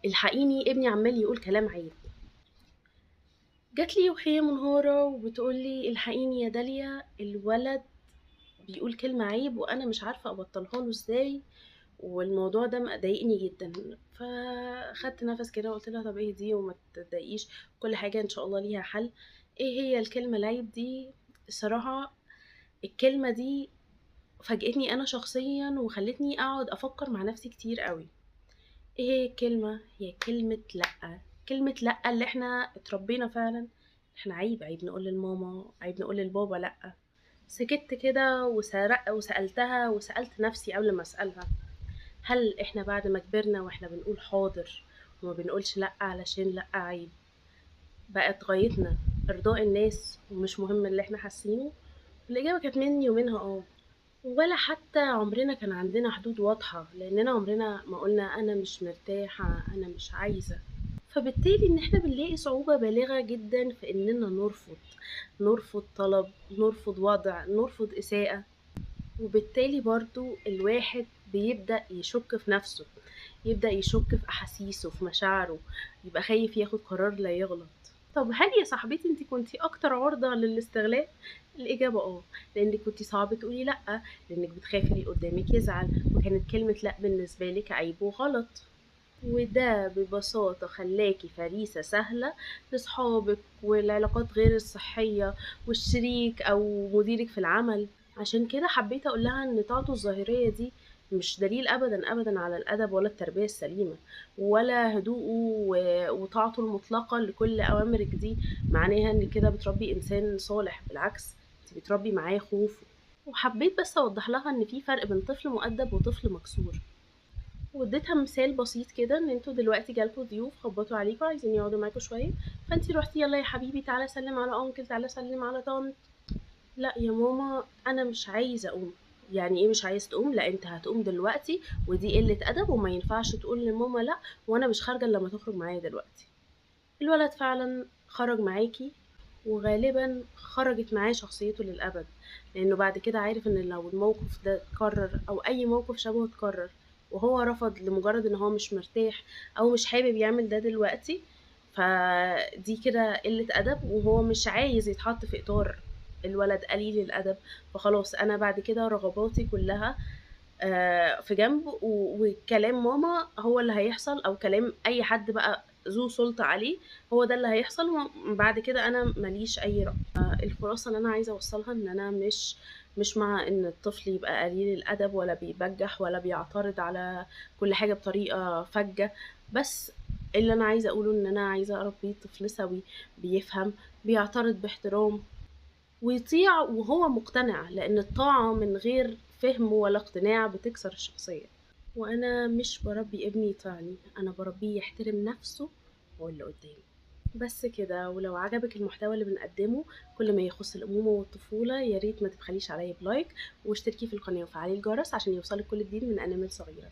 الحقيني ابني عمال يقول كلام عيب. جات لي وهي منهارة وبتقول لي الحقيني يا داليا، الولد بيقول كلمة عيب وأنا مش عارفة أبطلها له إزاي، والموضوع ده مضايقني جدا. فخدت نفس كده وقلت لها طب اهدي وما تضايقيش، كل حاجة إن شاء الله ليها حل. ايه هي الكلمة العيب دي؟ الصراحة الكلمة دي فاجأتني أنا شخصيا وخلتني أقعد أفكر مع نفسي كتير قوي. ايه هي الكلمة؟ هي كلمة لأ. كلمة لأ اللي احنا اتربينا فعلا احنا عيب نقول للماما، عيب نقول للبابا لأ. سكت كده وسألتها وسألت نفسي قبل ما أسألها، هل احنا بعد ما كبرنا واحنا بنقول حاضر وما بنقولش لأ علشان لأ عيب، بقت غايتنا إرضاء الناس ومش مهم اللي احنا حاسينه؟ الإجابة كانت مني ومنها ولا حتى عمرنا كان عندنا حدود واضحة، لأننا عمرنا ما قلنا أنا مش مرتاحة أنا مش عايزة. فبالتالي إن إحنا بنلاقي صعوبة بالغة جدا في إننا نرفض طلب، نرفض وضع، نرفض إساءة. وبالتالي برضو الواحد بيبدأ يشك في نفسه، يبدأ يشك في أحاسيسه في مشاعره، يبقى خايف ياخد قرار لا يغلط. طب هل يا صاحبتي انت كنتي اكتر عرضة للاستغلال؟ الإجابة لأنك كنتي صعب تقولي لأ، لأنك بتخافي اللي قدامك يزعل، وكانت كلمة لأ بالنسبة لك عيب وغلط. وده ببساطة خلاكي فريسة سهلة لصحابك والعلاقات غير الصحية والشريك أو مديرك في العمل. عشان كده حبيت أقولها إن طاعته الظاهرية دي مش دليل أبدا أبدا على الأدب ولا التربية السليمة، ولا هدوءه وطاعته المطلقة لكل أوامرك دي معناها إن كده بتربي إنسان صالح. بالعكس، انت بتربي معاه خوف. وحبيت بس أوضح لها إن في فرق بين طفل مؤدب وطفل مكسور، واديتها مثال بسيط كده ان انتوا دلوقتي جالكوا ضيوف خبطوا عليكوا عايزين يقعدوا معاكوا شويه، فانتي روحتي يلا يا حبيبي تعالى سلم على انكل، تعالى سلم على طنط. لا يا ماما انا مش عايزه اقوم. يعني ايه مش عايز تقوم؟ لا انت هتقوم دلوقتي، ودي قله ادب وما ينفعش تقول لماما لا، وانا مش خارجه الا لما تخرج معايا دلوقتي. الولد فعلا خرج معاكي، وغالبا خرجت معاه شخصيته للأبد، لأنه بعد كده عارف إن لو الموقف ده اتكرر أو أي موقف شبهه اتكرر وهو رفض لمجرد إن هو مش مرتاح أو مش حابب يعمل ده دلوقتي، فدي كده قلة أدب، وهو مش عايز يتحط في إطار الولد قليل الأدب. فخلاص أنا بعد كده رغباتي كلها في جنب، وكلام ماما هو اللي هيحصل او كلام اي حد بقى ذو سلطة عليه هو ده اللي هيحصل، وبعد كده انا ماليش اي رأي. الخلاصة اللي انا عايزة اوصلها ان انا مش مع ان الطفل يبقى قليل الادب ولا بيبجح ولا بيعترض على كل حاجة بطريقة فجة. بس اللي انا عايزة اقوله ان انا عايزة اربيه طفل سوي، بيفهم، بيعترض باحترام، ويطيع وهو مقتنع، لأن الطاعة من غير فهم ولا اقتناع بتكسر الشخصية. وأنا مش بربي ابني يطيعني، أنا بربيه يحترم نفسه واللي قدامي. بس كده. ولو عجبك المحتوى اللي بنقدمه كل ما يخص الأمومة والطفولة، يا ريت ما تبخليش عليا بلايك واشتركي في القناة وفعلي الجرس عشان يوصلك كل جديد من أنامل صغيرة.